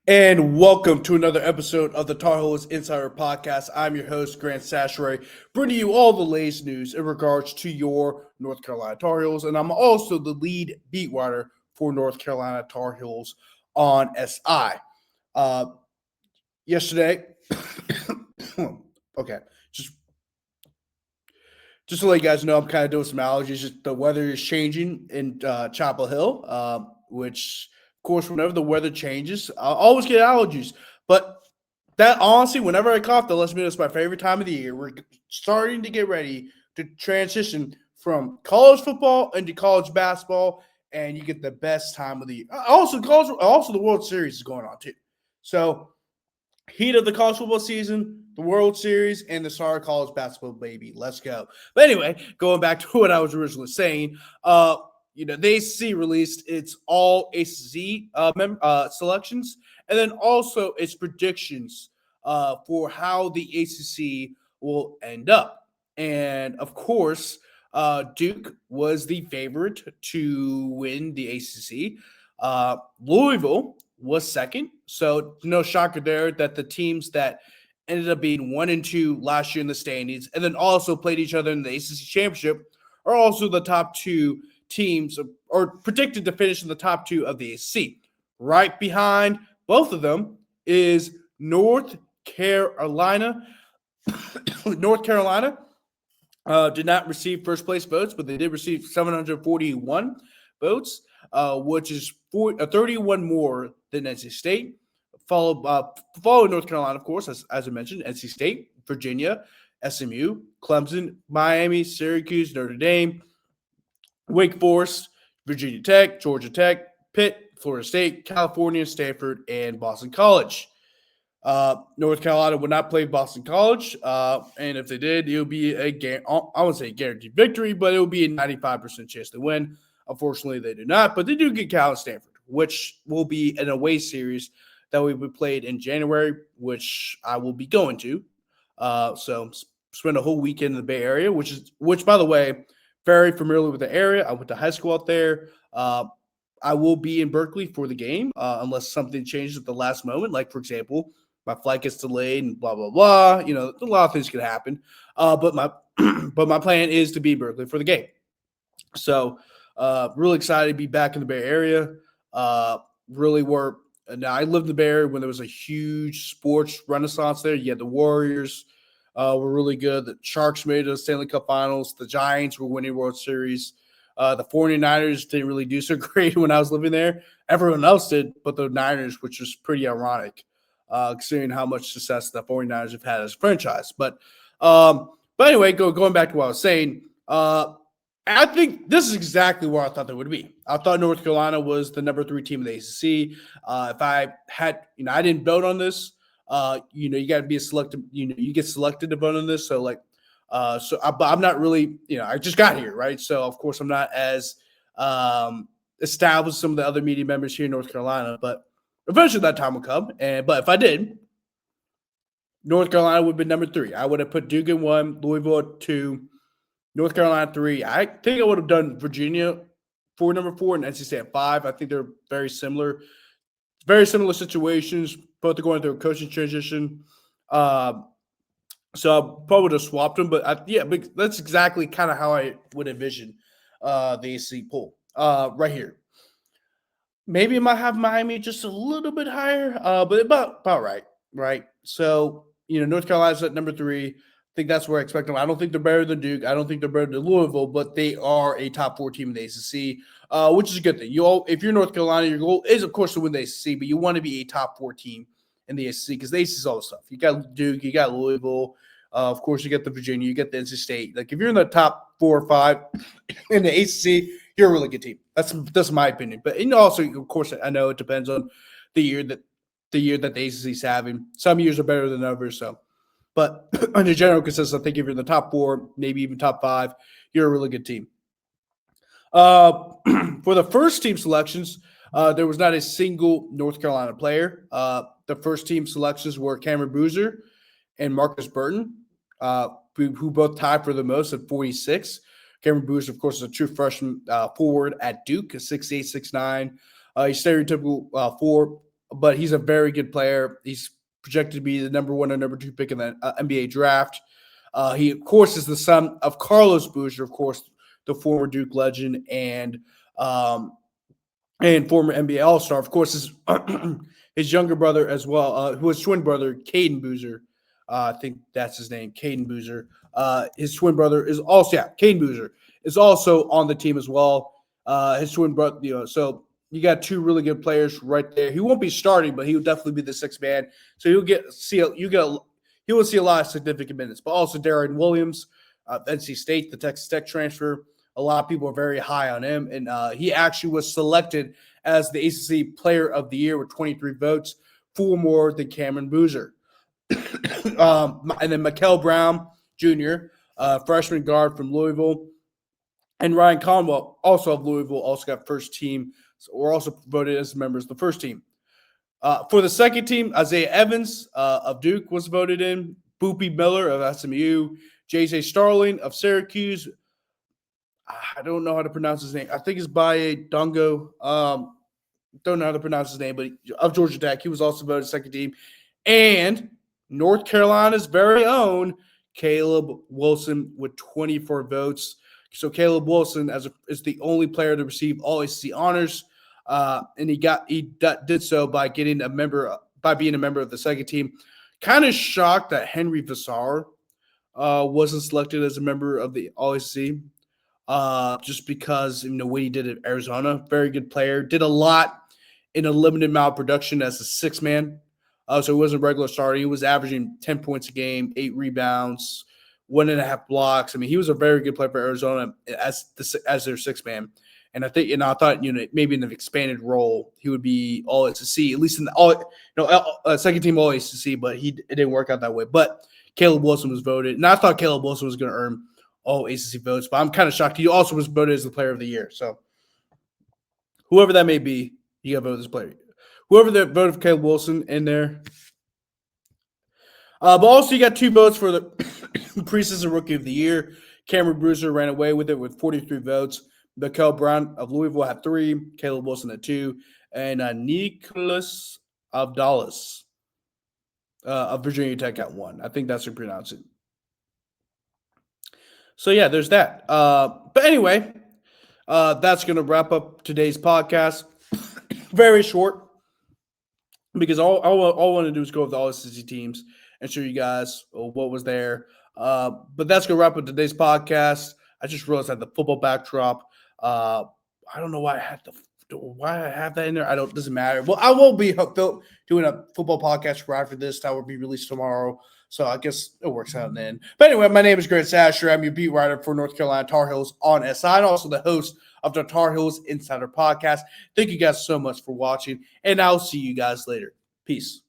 And welcome to another episode of the Tar Heels Insider Podcast. I'm your host, Grant Chachere, bringing you all the latest news in regards to your North Carolina Tar Heels. And I'm also the lead beat writer for North Carolina Tar Heels on SI. Yesterday, okay, just to let you guys know, I'm kind of doing some allergies. Just the weather is changing in Chapel Hill, which, of course, whenever the weather changes, I always get allergies. But that honestly, whenever I cough, that lets me know it's my favorite time of the year. We're starting to get ready to transition from college football into college basketball, and you get the best time of the year. Also, the World Series is going on too. So heat of the college football season, the World Series, and the start of college basketball, baby. Let's go. But anyway, going back to what I was originally saying, the ACC released its All-ACC selections, and then also its predictions for how the ACC will end up. And of course, Duke was the favorite to win the ACC. Louisville was second. So no shocker there that the teams that ended up being 1 and 2 last year in the standings and then also played each other in the ACC championship are also the top two teams or predicted to finish in the top two of the ACC. Right behind both of them is North Carolina. North Carolina did not receive first place votes, but they did receive 741 votes, which is 31 more than NC State. Following North Carolina, of course, as I mentioned, NC State, Virginia, SMU, Clemson, Miami, Syracuse, Notre Dame, Wake Forest, Virginia Tech, Georgia Tech, Pitt, Florida State, California, Stanford, and Boston College. North Carolina would not play Boston College, and if they did, it would be I wouldn't say a guaranteed victory, but it would be a 95% chance to win. Unfortunately, they do not, but they do get Cal and Stanford, which will be an away series that will be played in January, which I will be going to. So spend a whole weekend in the Bay Area, which by the way, very familiar with the area. I went to high school out there. I will be in Berkeley for the game, unless something changes at the last moment. Like, for example, my flight gets delayed and blah, blah, blah. You know, a lot of things can happen. But my plan is to be in Berkeley for the game. So really excited to be back in the Bay Area. Really were – now, I lived in the Bay Area when there was a huge sports renaissance there. You had the Warriors were really good. The Sharks made it to the Stanley Cup Finals. The Giants were winning World Series. The 49ers didn't really do so great when I was living there. Everyone else did, but the Niners, which was pretty ironic, considering how much success the 49ers have had as a franchise. But anyway, going back to what I was saying, I think this is exactly where I thought they would be. I thought North Carolina was the number 3 team in the ACC. If I had, I didn't vote on this. You got to be a selected, you get selected to vote on this. So I'm not really, I just got here, right? So, of course, I'm not as established as some of the other media members here in North Carolina, but eventually that time will come. But if I did, North Carolina would have been number 3. I would have put Duke at 1, Louisville at 2, North Carolina 3. I think I would have done Virginia for number 4 and NC State at 5. I think they're very similar situations. Both are going through a coaching transition. So I probably would have swapped them, but that's exactly kind of how I would envision the ACC poll right here. Maybe I might have Miami just a little bit higher, but about right? So, North Carolina's at number 3. I think that's where I expect them. I don't think they're better than Duke. I don't think they're better than Louisville, but they are a top 4 team in the ACC, which is a good thing. If you're North Carolina, your goal is, of course, to win the ACC, but you want to be a top 4 team in the ACC because the ACC is all the stuff. You got Duke, you got Louisville. Of course, you get the Virginia, you get the NC State. Like, if you're in the top 4 or 5 in the ACC, you're a really good team. That's my opinion. But also, of course, I know it depends on the year that the ACC is having. Some years are better than others. So, but on the general consensus, I think if you're in the top 4, maybe even top 5, you're a really good team. For the first team selections, there was not a single North Carolina player. The first team selections were Cameron Boozer and Marcus Burton, who both tied for the most at 46. Cameron Boozer, of course, is a true freshman forward at Duke, 6'8", 6'9". He's stereotypical but he's a very good player. He's projected to be the number 1 or number 2 pick in the NBA draft. He, of course, is the son of Carlos Boozer, of course, the former Duke legend and former NBA All-Star. Of course, his younger brother as well, who was twin brother, Caden Boozer. I think that's his name, Caden Boozer. His twin brother is also, Caden Boozer is also on the team as well. His twin brother, so you got 2 really good players right there. He won't be starting, but he will definitely be the 6th man. So he will see a lot of significant minutes. But also Darren Williams, NC State, the Texas Tech transfer. A lot of people are very high on him, and he actually was selected as the ACC Player of the Year with 23 votes, 4 more than Cameron Boozer. And then Mikel Brown Jr., freshman guard from Louisville, and Ryan Conwell, also of Louisville, also got first team. So we're also voted as members of the first team. For the second team, Isaiah Evans of Duke was voted in. Boopy Miller of SMU. J.J. Starling of Syracuse. I don't know how to pronounce his name. I think it's Baye Dongo. Don't know how to pronounce his name, but of Georgia Tech. He was also voted second team. And North Carolina's very own Caleb Wilson with 24 votes. So Caleb Wilson is the only player to receive All-ACC honors, and he did so by being a member of the second team. Kind of shocked that Henry Vassar wasn't selected as a member of the All-ACC. Just because what he did at Arizona, very good player, did a lot in a limited amount of production as a 6th man. So he wasn't a regular starter. He was averaging 10 points a game, 8 rebounds, 1.5 blocks. I mean, he was a very good player for Arizona as their 6th man. And I thought maybe in an expanded role he would be All-ACC, at least in the second team All-ACC, but it didn't work out that way. But Caleb Wilson was voted, and I thought Caleb Wilson was going to earn All-ACC votes, but I'm kind of shocked. He also was voted as the Player of the Year. So whoever that may be, you got voted as player. Whoever that voted for Caleb Wilson in there. But also you got 2 votes for the preseason Rookie of the Year. Cameron Boozer ran away with it with 43 votes. Mikel Brown of Louisville had 3. Caleb Wilson had 2. And Nicholas Abdallas of Virginia Tech got 1. I think that's how you pronounce it. So, yeah, there's that. But anyway, that's going to wrap up today's podcast. Very short, because all I want to do is go over the All-ACC teams and show you guys what was there. But that's going to wrap up today's podcast. I just realized I had the football backdrop. I don't know why I have that in there. Doesn't matter. Well, I will be doing a football podcast right after this. That will be released tomorrow. So I guess it works out in the end. But anyway, my name is Grant Chachere. I'm your beat writer for North Carolina Tar Heels on SI, and also the host of the Tar Heels Insider Podcast. Thank you guys so much for watching, and I'll see you guys later. Peace.